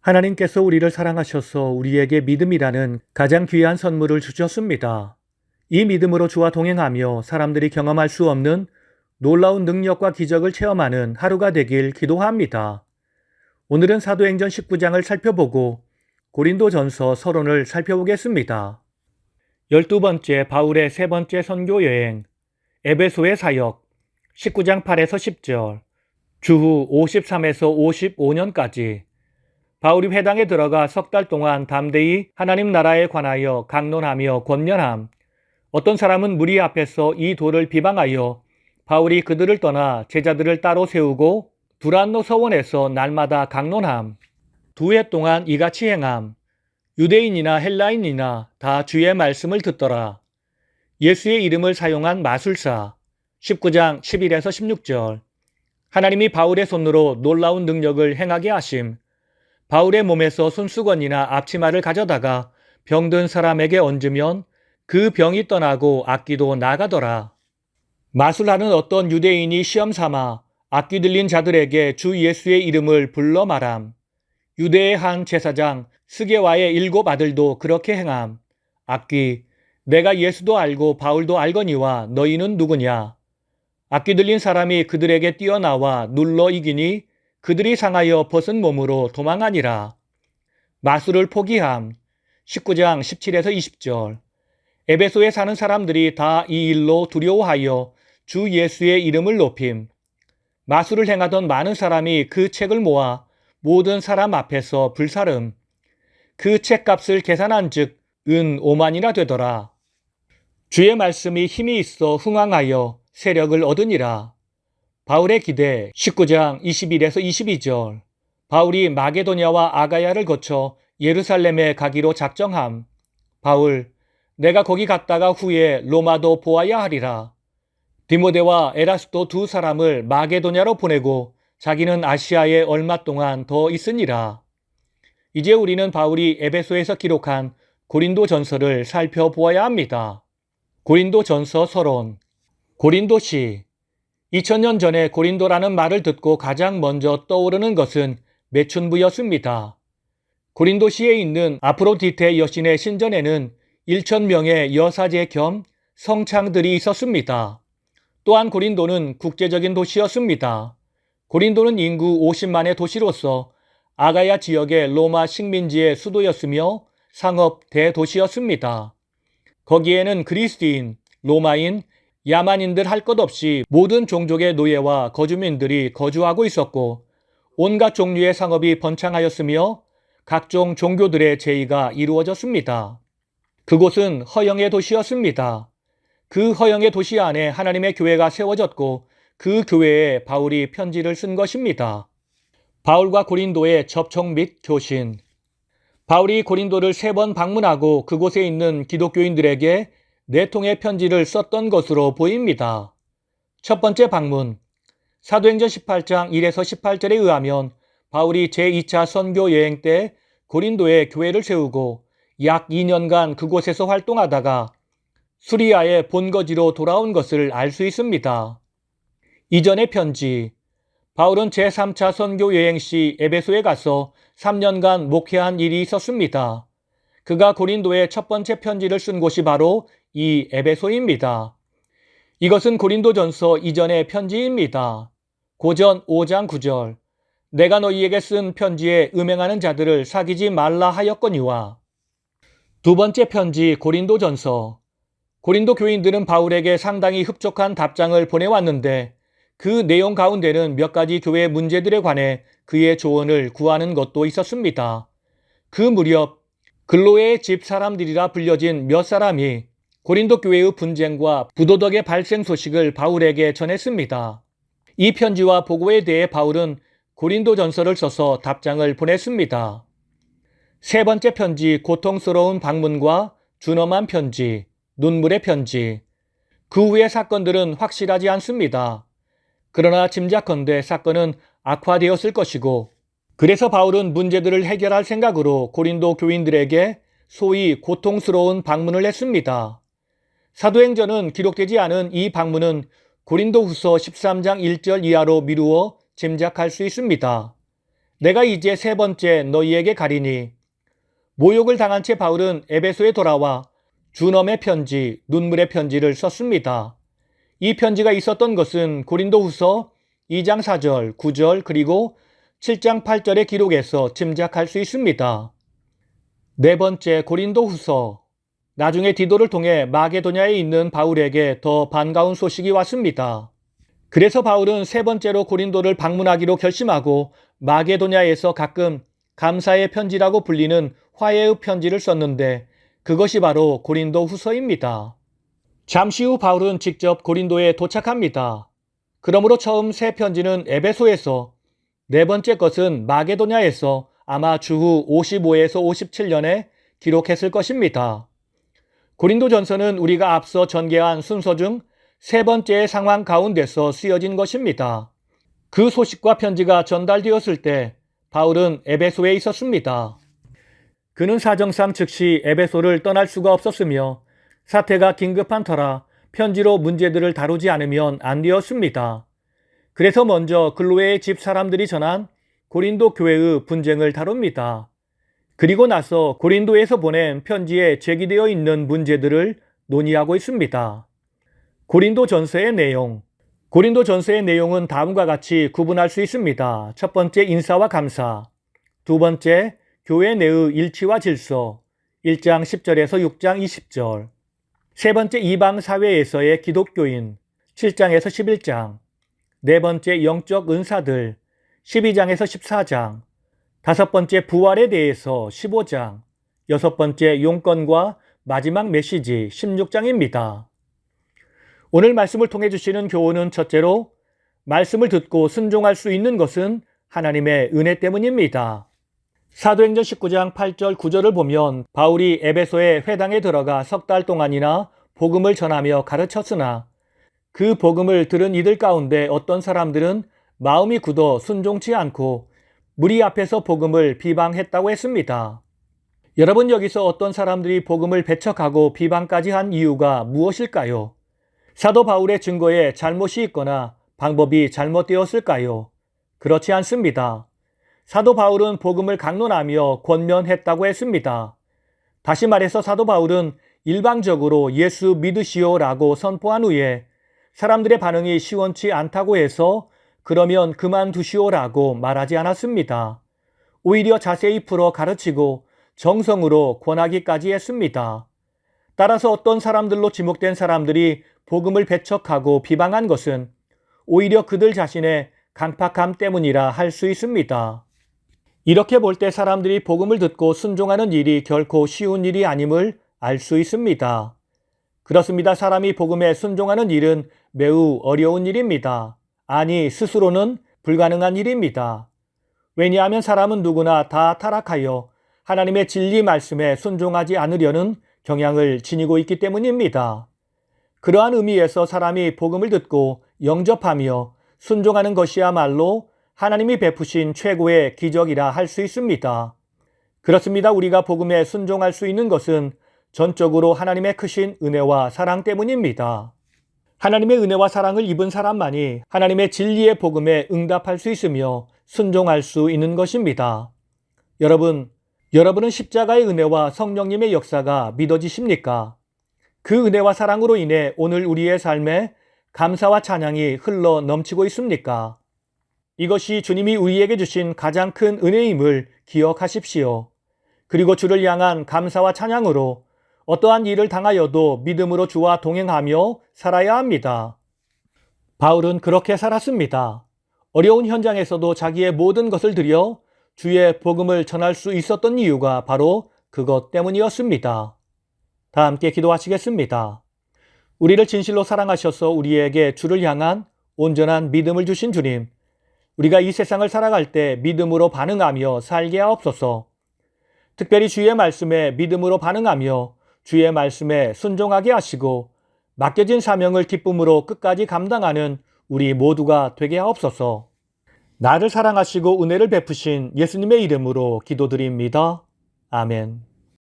하나님께서 우리를 사랑하셔서 우리에게 믿음이라는 가장 귀한 선물을 주셨습니다. 이 믿음으로 주와 동행하며 사람들이 경험할 수 없는 놀라운 능력과 기적을 체험하는 하루가 되길 기도합니다. 오늘은 사도행전 19장을 살펴보고 고린도전서 서론을 살펴보겠습니다. 12번째 바울의 세 번째 선교 여행, 에베소의 사역, 19장 8에서 10절, 주후 53에서 55년까지 바울이 회당에 들어가 석 달 동안 담대히 하나님 나라에 관하여 강론하며 권면함. 어떤 사람은 무리 앞에서 이 도를 비방하여 바울이 그들을 떠나 제자들을 따로 세우고 두란노 서원에서 날마다 강론함. 2해 동안 이같이 행함. 유대인이나 헬라인이나 다 주의 말씀을 듣더라. 예수의 이름을 사용한 마술사. 19장 11에서 16절. 하나님이 바울의 손으로 놀라운 능력을 행하게 하심. 바울의 몸에서 손수건이나 앞치마를 가져다가 병든 사람에게 얹으면 그 병이 떠나고 악귀도 나가더라. 마술하는 어떤 유대인이 시험 삼아 악귀 들린 자들에게 주 예수의 이름을 불러 말함. 유대의 한 제사장 스게와의 7 아들도 그렇게 행함. 악귀, 내가 예수도 알고 바울도 알거니와 너희는 누구냐? 악귀 들린 사람이 그들에게 뛰어나와 눌러 이기니 그들이 상하여 벗은 몸으로 도망하니라. 마술을 포기함. 19장 17에서 20절. 에베소에 사는 사람들이 다 이 일로 두려워하여 주 예수의 이름을 높임. 마술을 행하던 많은 사람이 그 책을 모아 모든 사람 앞에서 불사름. 그 책값을 계산한 즉 은 5만이나 되더라. 주의 말씀이 힘이 있어 흥왕하여 세력을 얻으니라. 바울의 기대 19장 21에서 22절. 바울이 마게도냐와 아가야를 거쳐 예루살렘에 가기로 작정함. 바울, 내가 거기 갔다가 후에 로마도 보아야 하리라. 디모데와 에라스도 2 사람을 마게도냐로 보내고 자기는 아시아에 얼마 동안 더 있으니라. 이제 우리는 바울이 에베소에서 기록한 고린도 전서를 살펴보아야 합니다. 고린도 전서 서론. 고린도시. 2000년 전에 고린도라는 말을 듣고 가장 먼저 떠오르는 것은 매춘부였습니다. 고린도시에 있는 아프로디테 여신의 신전에는 1000명의 여사제 겸 성창들이 있었습니다. 또한 고린도는 국제적인 도시였습니다. 고린도는 인구 50만의 도시로서 아가야 지역의 로마 식민지의 수도였으며 상업 대도시였습니다. 거기에는 그리스인, 로마인, 야만인들 할 것 없이 모든 종족의 노예와 거주민들이 거주하고 있었고 온갖 종류의 상업이 번창하였으며 각종 종교들의 제의가 이루어졌습니다. 그곳은 허영의 도시였습니다. 그 허영의 도시 안에 하나님의 교회가 세워졌고 그 교회에 바울이 편지를 쓴 것입니다. 바울과 고린도의 접촉 및 교신. 바울이 고린도를 3번 방문하고 그곳에 있는 기독교인들에게 4통의 편지를 썼던 것으로 보입니다. 첫 번째 방문. 사도행전 18장 1에서 18절에 의하면 바울이 제2차 선교 여행 때 고린도에 교회를 세우고 약 2년간 그곳에서 활동하다가 수리아의 본거지로 돌아온 것을 알 수 있습니다. 이전의 편지. 바울은 제3차 선교 여행 시 에베소에 가서 3년간 목회한 일이 있었습니다. 그가 고린도에 첫 번째 편지를 쓴 곳이 바로 이 에베소입니다. 이것은 고린도전서 이전의 편지입니다. 고전 5장 9절. 내가 너희에게 쓴 편지에 음행하는 자들을 사귀지 말라 하였거니와. 두 번째 편지 고린도전서. 고린도 교인들은 바울에게 상당히 흡족한 답장을 보내왔는데 그 내용 가운데는 몇 가지 교회 문제들에 관해 그의 조언을 구하는 것도 있었습니다. 그 무렵 글로의 집 사람들이라 불려진 몇 사람이 고린도 교회의 분쟁과 부도덕의 발생 소식을 바울에게 전했습니다. 이 편지와 보고에 대해 바울은 고린도 전서를 써서 답장을 보냈습니다. 세 번째 편지 고통스러운 방문과 준엄한 편지, 눈물의 편지. 그 후의 사건들은 확실하지 않습니다. 그러나 짐작컨대 사건은 악화되었을 것이고 그래서 바울은 문제들을 해결할 생각으로 고린도 교인들에게 소위 고통스러운 방문을 했습니다. 사도행전은 기록되지 않은 이 방문은 고린도후서 13장 1절 이하로 미루어 짐작할 수 있습니다. 내가 이제 세 번째 너희에게 가리니. 모욕을 당한 채 바울은 에베소에 돌아와 준엄의 편지, 눈물의 편지를 썼습니다. 이 편지가 있었던 것은 고린도후서 2장 4절, 9절 그리고 7장 8절의 기록에서 짐작할 수 있습니다. 네 번째 고린도후서. 나중에 디도를 통해 마게도냐에 있는 바울에게 더 반가운 소식이 왔습니다. 그래서 바울은 세 번째로 고린도를 방문하기로 결심하고 마게도냐에서 가끔 감사의 편지라고 불리는 화해의 편지를 썼는데 그것이 바로 고린도 후서입니다. 잠시 후 바울은 직접 고린도에 도착합니다. 그러므로 처음 새 편지는 에베소에서, 네 번째 것은 마게도냐에서 아마 주후 55에서 57년에 기록했을 것입니다. 고린도전서는 우리가 앞서 전개한 순서 중 세 번째의 상황 가운데서 쓰여진 것입니다. 그 소식과 편지가 전달되었을 때 바울은 에베소에 있었습니다. 그는 사정상 즉시 에베소를 떠날 수가 없었으며 사태가 긴급한 터라 편지로 문제들을 다루지 않으면 안 되었습니다. 그래서 먼저 글로에의 집 사람들이 전한 고린도 교회의 분쟁을 다룹니다. 그리고 나서 고린도에서 보낸 편지에 제기되어 있는 문제들을 논의하고 있습니다. 고린도전서의 내용. 고린도전서의 내용은 다음과 같이 구분할 수 있습니다. 첫 번째 인사와 감사, 두 번째 교회 내의 일치와 질서, 1장 10절에서 6장 20절, 세 번째 이방 사회에서의 기독교인, 7장에서 11장, 네 번째 영적 은사들, 12장에서 14장, 다섯 번째 부활에 대해서 15장, 여섯 번째 용건과 마지막 메시지 16장입니다. 오늘 말씀을 통해 주시는 교훈은 첫째로 말씀을 듣고 순종할 수 있는 것은 하나님의 은혜 때문입니다. 사도행전 19장 8절 9절을 보면 바울이 에베소의 회당에 들어가 석 달 동안이나 복음을 전하며 가르쳤으나 그 복음을 들은 이들 가운데 어떤 사람들은 마음이 굳어 순종치 않고 무리 앞에서 복음을 비방했다고 했습니다. 여러분, 여기서 어떤 사람들이 복음을 배척하고 비방까지 한 이유가 무엇일까요? 사도 바울의 증거에 잘못이 있거나 방법이 잘못되었을까요? 그렇지 않습니다. 사도 바울은 복음을 강론하며 권면했다고 했습니다. 다시 말해서 사도 바울은 일방적으로 예수 믿으시오라고 선포한 후에 사람들의 반응이 시원치 않다고 해서 그러면 그만두시오라고 말하지 않았습니다. 오히려 자세히 풀어 가르치고 정성으로 권하기까지 했습니다. 따라서 어떤 사람들로 지목된 사람들이 복음을 배척하고 비방한 것은 오히려 그들 자신의 강팍함 때문이라 할 수 있습니다. 이렇게 볼 때 사람들이 복음을 듣고 순종하는 일이 결코 쉬운 일이 아님을 알 수 있습니다. 그렇습니다. 사람이 복음에 순종하는 일은 매우 어려운 일입니다. 아니, 스스로는 불가능한 일입니다. 왜냐하면 사람은 누구나 다 타락하여 하나님의 진리 말씀에 순종하지 않으려는 경향을 지니고 있기 때문입니다. 그러한 의미에서 사람이 복음을 듣고 영접하며 순종하는 것이야말로 하나님이 베푸신 최고의 기적이라 할 수 있습니다. 그렇습니다. 우리가 복음에 순종할 수 있는 것은 전적으로 하나님의 크신 은혜와 사랑 때문입니다. 하나님의 은혜와 사랑을 입은 사람만이 하나님의 진리의 복음에 응답할 수 있으며 순종할 수 있는 것입니다. 여러분은 십자가의 은혜와 성령님의 역사가 믿어지십니까? 그 은혜와 사랑으로 인해 오늘 우리의 삶에 감사와 찬양이 흘러 넘치고 있습니까? 이것이 주님이 우리에게 주신 가장 큰 은혜임을 기억하십시오. 그리고 주를 향한 감사와 찬양으로 어떠한 일을 당하여도 믿음으로 주와 동행하며 살아야 합니다. 바울은 그렇게 살았습니다. 어려운 현장에서도 자기의 모든 것을 들여 주의 복음을 전할 수 있었던 이유가 바로 그것 때문이었습니다. 다 함께 기도하시겠습니다. 우리를 진실로 사랑하셔서 우리에게 주를 향한 온전한 믿음을 주신 주님, 우리가 이 세상을 살아갈 때 믿음으로 반응하며 살게 하옵소서. 특별히 주의 말씀에 믿음으로 반응하며 주의 말씀에 순종하게 하시고 맡겨진 사명을 기쁨으로 끝까지 감당하는 우리 모두가 되게 하옵소서. 나를 사랑하시고 은혜를 베푸신 예수님의 이름으로 기도드립니다. 아멘.